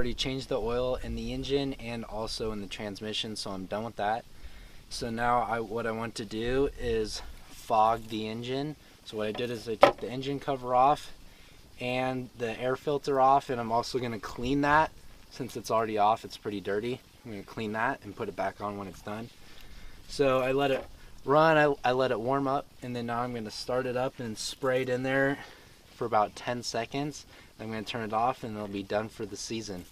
already changed the oil in the engine and also in the transmission, so I'm done with that. So now what I want to do is fog the engine. So what I did is I took the engine cover off and the air filter off, and I'm also going to clean that. Since it's already off, it's pretty dirty. I'm going to clean that and put it back on when it's done. So I let it run, I let it warm up, and then now I'm going to start it up and spray it in there for about 10 seconds. I'm going to turn it off and it'll be done for the season.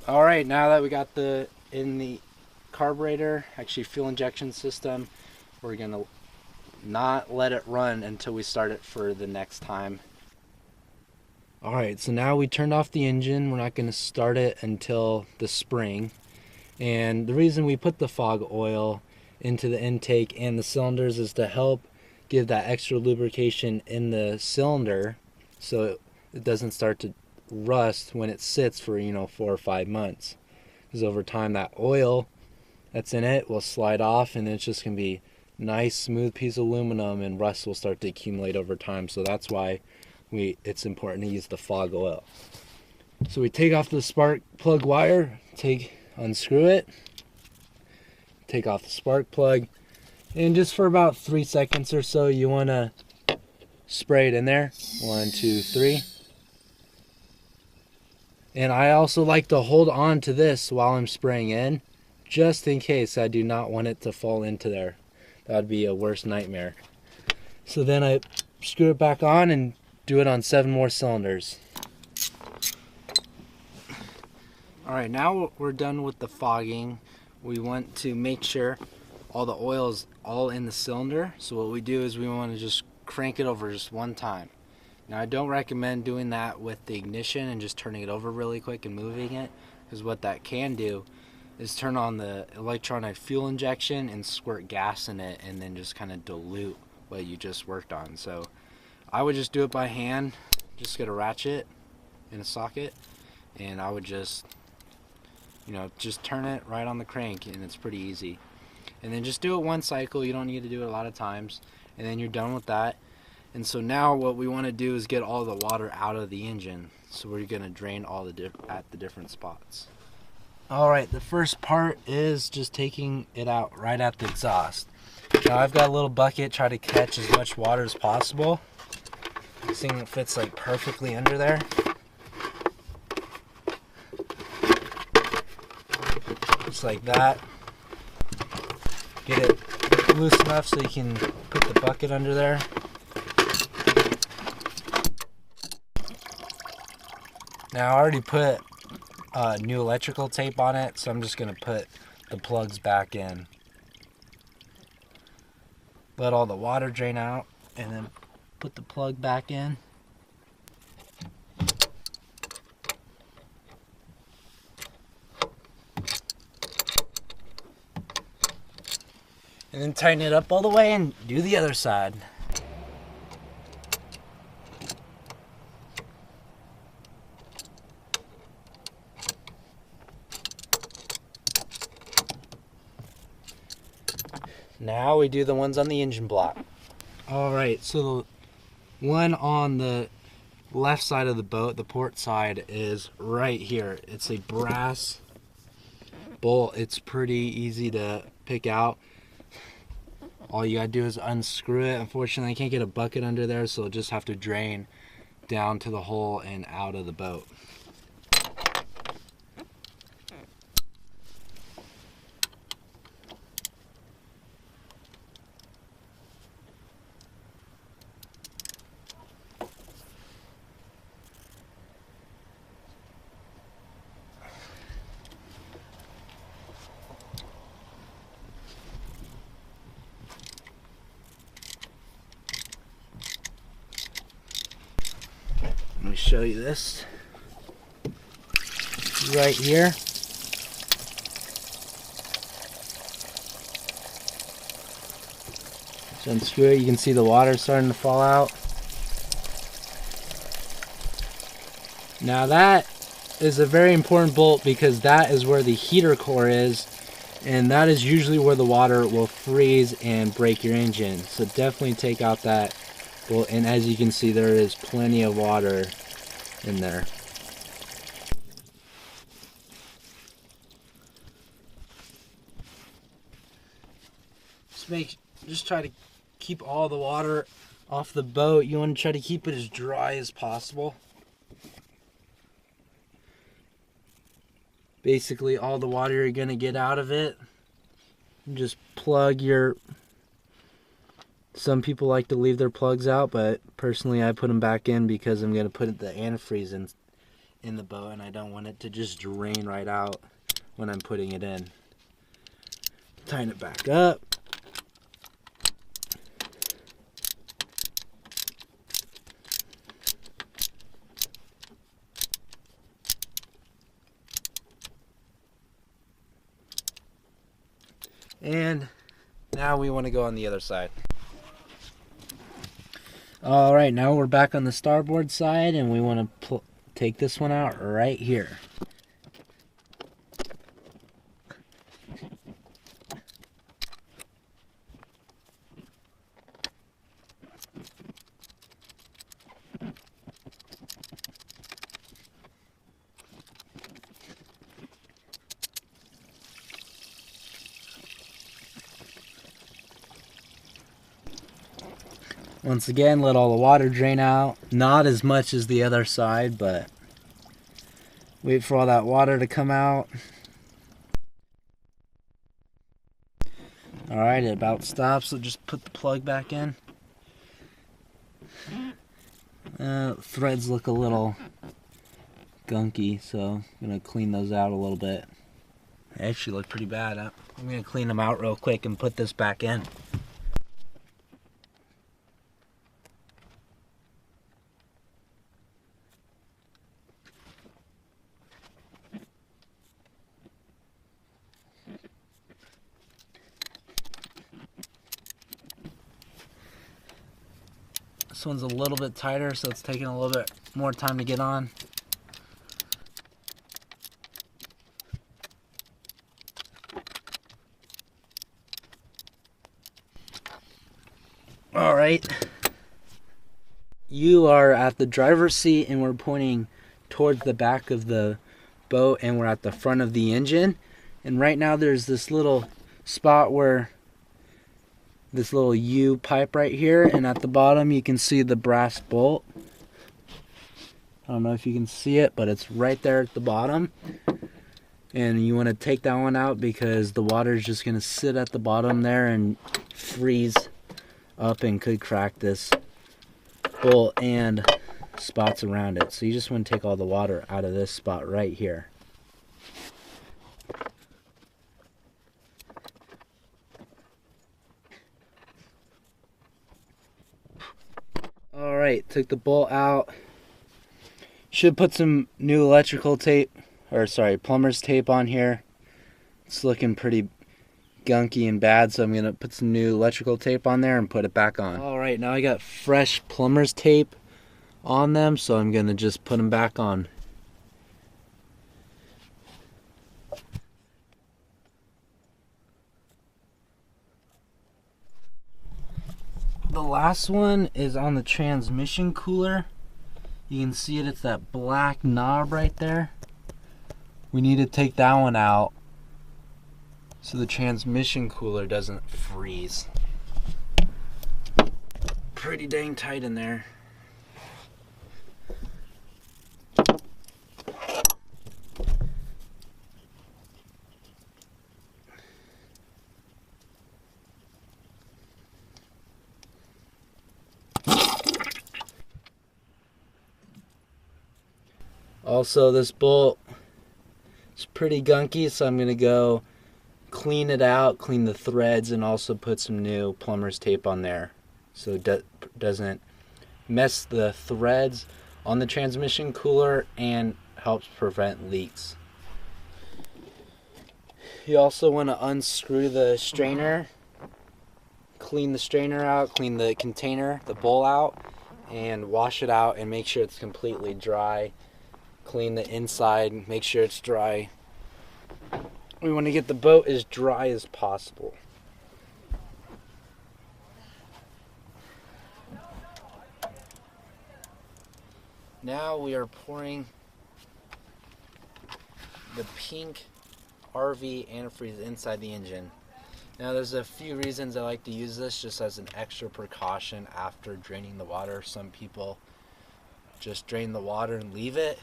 Alright, now that we got in the carburetor, actually fuel injection system, we're going to not let it run until we start it for the next time. Alright, so now we turned off the engine. We're not going to start it until the spring. And the reason we put the fog oil into the intake and the cylinders is to help give that extra lubrication in the cylinder so it doesn't start to rust when it sits for 4 or 5 months, because over time that oil that's in it will slide off and it's just gonna be nice smooth piece of aluminum, and rust will start to accumulate over time. So that's why it's important to use the fog oil. So we take off the spark plug wire, unscrew it, take off the spark plug, and just for about 3 seconds or so you want to spray it in there. 1, 2, 3. And I also like to hold on to this while I'm spraying in, just in case I do not want it to fall into there. That would be a worst nightmare. So then I screw it back on and do it on 7 more cylinders. Alright, now we're done with the fogging. We want to make sure all the oil is all in the cylinder. So what we do is we want to just crank it over just one time. Now I don't recommend doing that with the ignition and just turning it over really quick and moving it, because what that can do is turn on the electronic fuel injection and squirt gas in it and then just kind of dilute what you just worked on. So I would just do it by hand, just get a ratchet in a socket, and I would just turn it right on the crank, and it's pretty easy. And then just do it one cycle. You don't need to do it a lot of times, and then you're done with that. And so now what we want to do is get all the water out of the engine. So we're going to drain all at the different spots. Alright, the first part is just taking it out right at the exhaust. Now I've got a little bucket, try to catch as much water as possible. This thing fits like perfectly under there. Just like that. Get it loose enough so you can put the bucket under there. Now I already put new electrical tape on it, so I'm just going to put the plugs back in. Let all the water drain out, and then put the plug back in. And then tighten it up all the way and do the other side. Now we do the ones on the engine block. Alright, so the one on the left side of the boat, the port side, is right here. It's a brass bolt. It's pretty easy to pick out. All you gotta do is unscrew it. Unfortunately, I can't get a bucket under there, so I'll just have to drain down to the hole and out of the boat. Let me show you this right here. So unscrew it, you can see the water starting to fall out. Now that is a very important bolt because that is where the heater core is, and that is usually where the water will freeze and break your engine. So definitely take out that bolt, and as you can see, there is plenty of water in there. Just try to keep all the water off the boat. You want to try to keep it as dry as possible. Basically all the water you're going to get out of it. Just plug your... Some people like to leave their plugs out, but personally I put them back in because I'm going to put the antifreeze in the boat, and I don't want it to just drain right out when I'm putting it in. Tighten it back up. And now we want to go on the other side. Alright, now we're back on the starboard side, and we want to take this one out right here. Once again, let all the water drain out. Not as much as the other side, but wait for all that water to come out. Alright, it about stops, so just put the plug back in. Threads look a little gunky, so I'm going to clean those out a little bit. They actually look pretty bad. I'm going to clean them out real quick and put this back in. This one's a little bit tighter, so it's taking a little bit more time to get on. All right. You are at the driver's seat, and we're pointing towards the back of the boat, and we're at the front of the engine. And right now there's this little spot where this little U pipe right here, and at the bottom you can see the brass bolt. I don't know if you can see it, but it's right there at the bottom. And you want to take that one out because the water is just going to sit at the bottom there and freeze up and could crack this bolt and spots around it. So you just want to take all the water out of this spot right here. Alright, took the bolt out. Should put some new electrical tape, or sorry, plumber's tape on here. It's looking pretty gunky and bad, so I'm going to put some new electrical tape on there and put it back on. Alright, now I got fresh plumber's tape on them, so I'm going to just put them back on. The last one is on the transmission cooler. You can see it, it's that black knob right there. We need to take that one out so the transmission cooler doesn't freeze. Pretty dang tight in there. Also, this bolt is pretty gunky, so I'm going to go clean it out, clean the threads, and also put some new plumber's tape on there so it doesn't mess the threads on the transmission cooler and helps prevent leaks. You also want to unscrew the strainer clean the strainer out, clean the container, the bowl out, and wash it out and make sure it's completely dry. Clean the inside, make sure it's dry. We want to get the boat as dry as possible. Now we are pouring the pink RV antifreeze inside the engine. Now there's a few reasons I like to use this just as an extra precaution after draining the water. Some people just drain the water and leave it.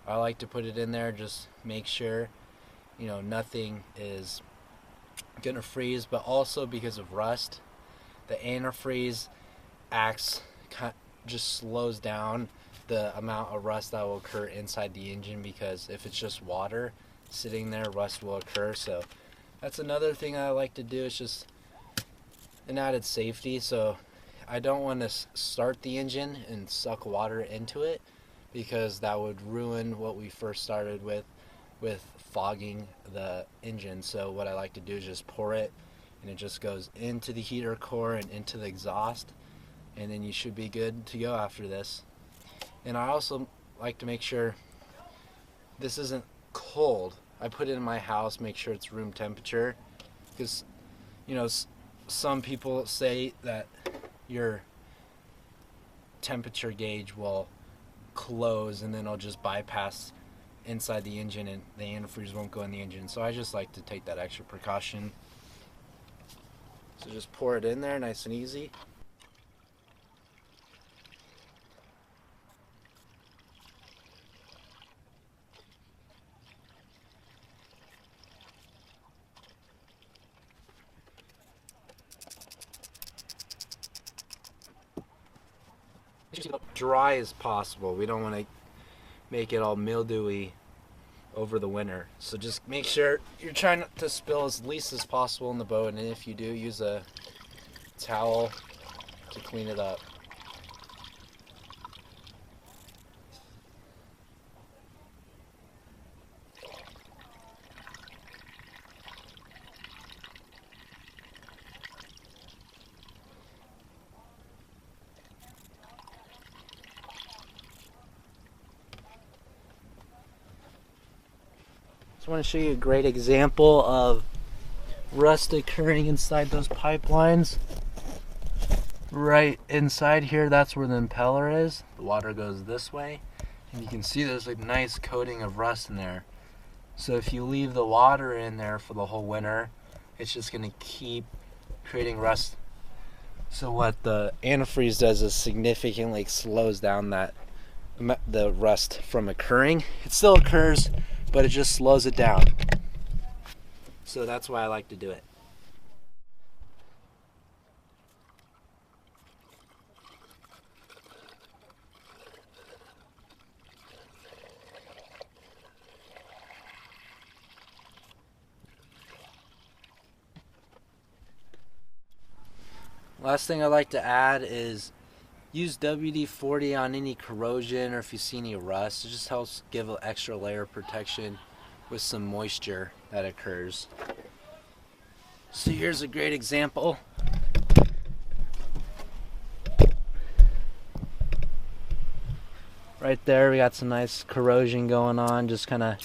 I like to put it in there, just make sure, you know, nothing is gonna freeze, but also because of rust, the antifreeze just slows down the amount of rust that will occur inside the engine, because if it's just water sitting there, rust will occur. So that's another thing I like to do. It's just an added safety. So I don't want to start the engine and suck water into it, because that would ruin what we first started with fogging the engine. So what I like to do is just pour it, and it just goes into the heater core and into the exhaust, and then you should be good to go after this. And I also like to make sure this isn't cold. I put it in my house, make sure it's room temperature, because, you know, some people say that your temperature gauge will close and then it'll just bypass inside the engine and the antifreeze won't go in the engine. So I just like to take that extra precaution. So just pour it in there nice and easy. Dry as possible. We don't want to make it all mildewy over the winter. So just make sure you're trying to spill as least as possible in the boat, and if you do, use a towel to clean it up. Just want to show you a great example of rust occurring inside those pipelines. Right inside here, that's where the impeller is. The water goes this way, and you can see there's a nice coating of rust in there. So if you leave the water in there for the whole winter, it's just going to keep creating rust. So what the antifreeze does is significantly slows down the rust from occurring. It still occurs, but it just slows it down. So that's why I like to do it. Last thing I like to add is use WD-40 on any corrosion or if you see any rust. It just helps give an extra layer of protection with some moisture that occurs. So here's a great example. Right there we got some nice corrosion going on, just kind of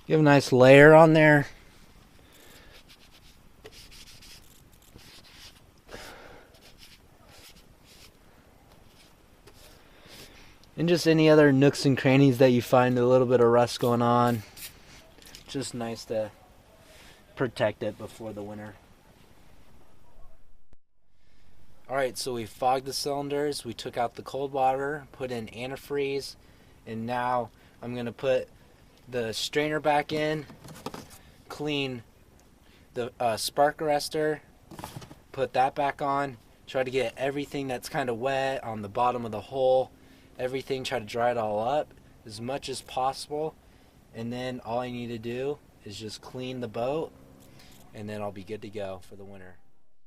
you have a nice layer on there. And just any other nooks and crannies that you find a little bit of rust going on. Just nice to protect it before the winter. Alright, so we fogged the cylinders, we took out the cold water, put in antifreeze, and now I'm going to put the strainer back in, clean the spark arrestor, put that back on, try to get everything that's kind of wet on the bottom of the hole, everything, try to dry it all up as much as possible, and then all I need to do is just clean the boat, and then I'll be good to go for the winter.